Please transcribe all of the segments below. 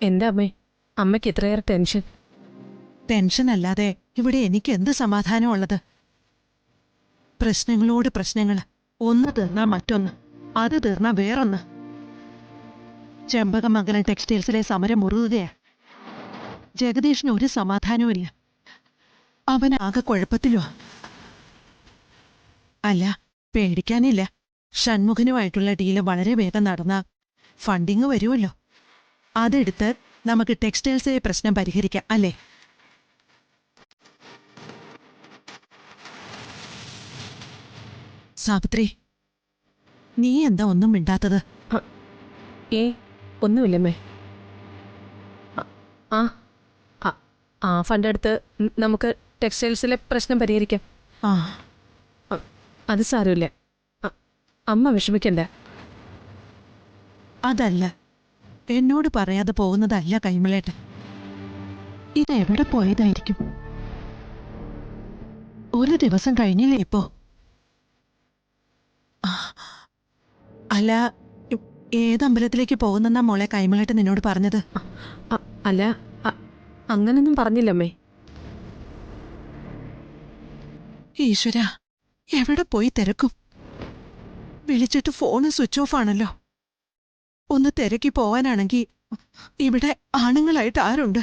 എന്താ അമ്മേ, അമ്മയ്ക്ക് ഇത്രയേറെ ടെൻഷൻ? ടെൻഷൻ അല്ലാതെ ഇവിടെ എനിക്ക് എന്ത് സമാധാനമുള്ളത്? പ്രശ്നങ്ങളോട് പ്രശ്നങ്ങൾ. ഒന്ന് തീർന്നാ മറ്റൊന്ന്, അത് തീർന്നാ വേറൊന്ന്. ചെമ്പകമംഗലം ടെക്സ്റ്റൈൽസിലെ സമരം മുറുകുകയാ. ജഗദീഷിന് ഒരു സമാധാനവുമില്ല. അവനാകെ കുഴപ്പത്തിലോ. അല്ല, പേടിക്കാനില്ല. ഷൺമുഖനുമായിട്ടുള്ള ഡീല് വളരെ വേഗം നടന്ന ഫണ്ടിങ് വരുമല്ലോ. അതെടുത്ത് നമുക്ക് ടെക്സ്റ്റൈൽസിലെ പ്രശ്നം പരിഹരിക്കാം, അല്ലേ? സാവിത്രി, നീ എന്താ ഒന്നും മിണ്ടാത്തത്? ഒന്നുമില്ലമ്മേ. ആ ആ ഫണ്ട് എടുത്ത് നമുക്ക് ടെക്സ്റ്റൈൽസിലെ പ്രശ്നം പരിഹരിക്കാം. ആ, അത് സാരമില്ല. അമ്മ വിഷമിക്കണ്ട. അതല്ല, എന്നോട് പറയാതെ പോകുന്നതല്ല കൈമളേട്ടൻ. ഇതെവിടെ പോയതായിരിക്കും? ഒരു ദിവസം കഴിഞ്ഞില്ലേ ഇപ്പോ? അല്ല, ഏതമ്പലത്തിലേക്ക് പോകുന്നെന്നാ മോളെ കൈമളേട്ടൻ നിന്നോട് പറഞ്ഞത്? അല്ല, അങ്ങനൊന്നും പറഞ്ഞില്ലമ്മേ. ഈശ്വര, എവിടെ പോയി തിരക്കും? വിളിച്ചിട്ട് ഫോണ് സ്വിച്ച് ഓഫ് ആണല്ലോ. ഒന്ന് തിരക്കി പോവാനാണെങ്കിൽ ഇവിടെ ആണുങ്ങളായിട്ട് ആരുണ്ട്?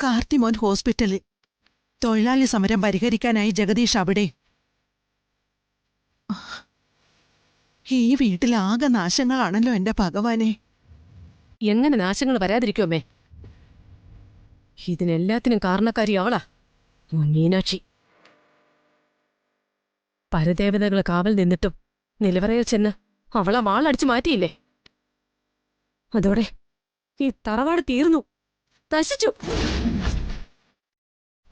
കാർത്തിമോൻ ഹോസ്പിറ്റലിൽ. തൊഴിലാളി സമരം പരിഹരിക്കാനായി ജഗദീഷ് അവിടെ. ഈ വീട്ടിലാകെ നാശങ്ങളാണല്ലോ എന്റെ ഭഗവാനെ. എങ്ങനെ നാശങ്ങൾ വരാതിരിക്കുമേ? ഇതിനെല്ലാത്തിനും കാരണക്കാരി അവളാ, മീനാക്ഷി. പരദേവതകൾ കാവൽ നിന്നിട്ടും നിലവറയിൽ ചെന്ന് അവളെ വാളടിച്ചു മാറ്റിയില്ലേ? അതോടെ ഈ തറവാട് തീർന്നു, നശിച്ചു.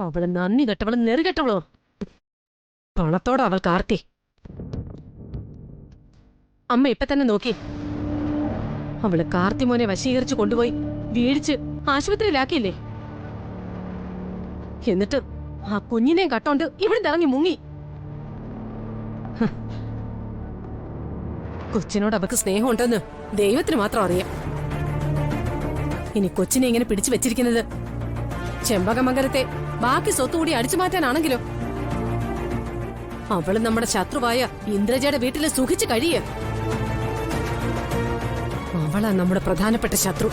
അവള് നന്ദി കെട്ടവളും നെറുകെട്ടവളോ. പണത്തോടെ അവൾ കാർത്തി. അമ്മ ഇപ്പൊ തന്നെ നോക്കി. അവള് കാർത്തിമോനെ വശീകരിച്ചു കൊണ്ടുപോയി വീഴിച്ച് ആശുപത്രിയിലാക്കിയില്ലേ? എന്നിട്ട് ആ കുഞ്ഞിനെ കട്ടോണ്ട് ഇവിടെ ഇറങ്ങി മുങ്ങി. കൊച്ചിനോട് അവർക്ക് സ്നേഹമുണ്ടെന്ന് ദൈവത്തിന് മാത്രം അറിയാം. ഇനി കൊച്ചിനെ ഇങ്ങനെ പിടിച്ചു വെച്ചിരിക്കുന്നത് ചെമ്പകമംഗലത്തെ ബാക്കി സ്വത്തുകൂടി അടിച്ചു മാറ്റാനാണെങ്കിലോ? അവള് നമ്മുടെ ശത്രുവായ ഇന്ദ്രജയുടെ വീട്ടില് സുഖിച്ചു കഴിയ. അവളാ നമ്മുടെ പ്രധാനപ്പെട്ട ശത്രു.